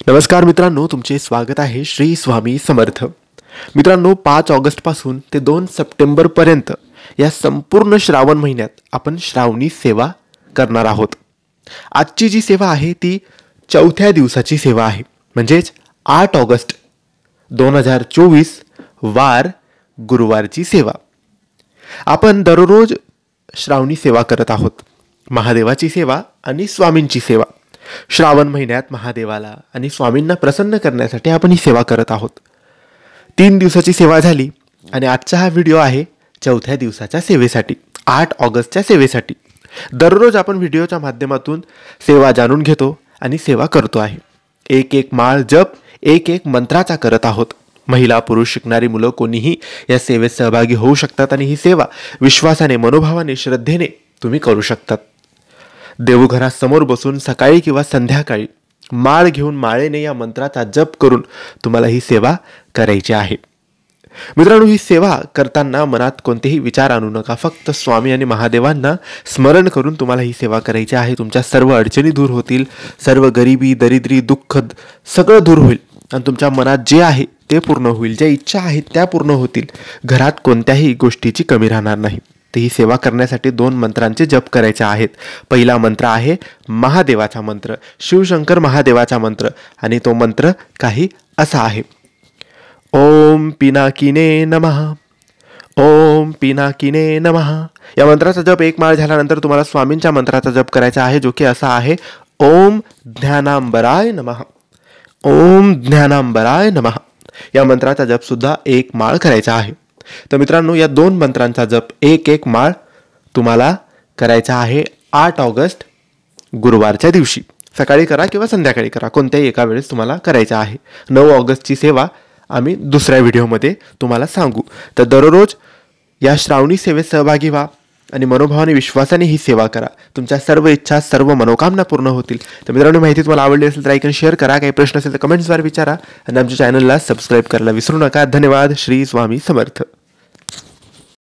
नमस्कार मित्रांनो, तुमचे स्वागत आहे श्री स्वामी समर्थ. मित्रांनो, 5 ऑगस्टपासून ते 2 सप्टेंबरपर्यंत या संपूर्ण श्रावण महिन्यात आपण श्रावणी सेवा करणार आहोत. आजची जी सेवा आहे ती 4थ्या दिवसाची सेवा आहे, म्हणजेच 8 ऑगस्ट 2024 वार गुरुवारची सेवा. आपण दररोज श्रावणी सेवा करत आहोत, महादेवाची सेवा आणि स्वामींची सेवा. श्रावण महिन्यात महादेवाला आणि स्वामींना प्रसन्न करण्यासाठी आपण ही सेवा करत आहोत. 3 दिवसाची सेवा झाली आणि आजचा हा व्हिडिओ आहे 4थ्या दिवसाच्या सेवेसाठी, 8 ऑगस्टच्या सेवेसाठी. दररोज आपण व्हिडिओच्या माध्यमातून सेवा जाणून घेतो आणि सेवा करतो आहे. एक माळ जप, एक मंत्राचा करत आहोत. महिला पुरुष शिकणारी मुलं कोणीही या सेवेत सहभागी होऊ शकतात आणि ही सेवा विश्वासाने, मनोभावाने, श्रद्धेने तुम्ही करू शकतात. देवघरासमोर बसून सकाळी किंवा संध्याकाळी माळ घेऊन माळेने या मंत्राचा जप करून तुम्हाला ही सेवा करायची आहे. मित्रांनो, ही सेवा करताना मनात कोणतेही विचार आणू नका. फक्त स्वामी आणि महादेवांना स्मरण करून तुम्हाला ही सेवा करायची आहे. तुमच्या सर्व अडचणी दूर होतील, सर्व गरिबी, दरिद्री, दुःख सगळं दूर होईल आणि तुमच्या मनात जे आहे ते पूर्ण होईल. ज्या इच्छा आहेत त्या पूर्ण होतील. घरात कोणत्याही गोष्टीची कमी राहणार नाही. तर ही सेवा करण्यासाठी 2 मंत्रांचे जप करायचे आहेत. पहिला मंत्र आहे महादेवाचा मंत्र, शिवशंकर महादेवाचा मंत्र, आणि तो मंत्र काही असा आहे: ओम पिनाकिने नमः, ओम पिनाकिने नमः. या मंत्राचा जप 1 माळ झाल्यानंतर तुम्हाला स्वामींच्या मंत्राचा जप करायचा आहे, जो की असा आहे: ओम ज्ञानांबराय नमः, ओम ज्ञानांबराय नमः. या मंत्राचा जप सुद्धा 1 माळ करायचा आहे. तर मित्रांनो, या 2 मंत्रांचा जप 1 माळ तुम्हाला करायचा आहे 8 ऑगस्ट गुरुवारच्या दिवशी. सकाळी करा किंवा संध्याकाळी करा, कोणत्याही एका वेळेस तुम्हाला करायचं आहे. 9 ऑगस्टची सेवा आम्ही दुसऱ्या व्हिडिओमध्ये तुम्हाला सांगू. तर दररोज या श्रावणी सेवेत सहभागी व्हा आणि मनोभावाने, विश्वासाने ही सेवा करा. तुमच्या सर्व इच्छा, सर्व मनोकामना पूर्ण होतील. तर मित्रांनो, माहिती तुम्हाला आवडली असेल तर लाईक आणि शेअर करा. काही प्रश्न असेल तर कमेंट्सद्वारे विचारा आणि आमच्या चॅनलला सबस्क्राईब करायला विसरू नका. धन्यवाद. श्री स्वामी समर्थ.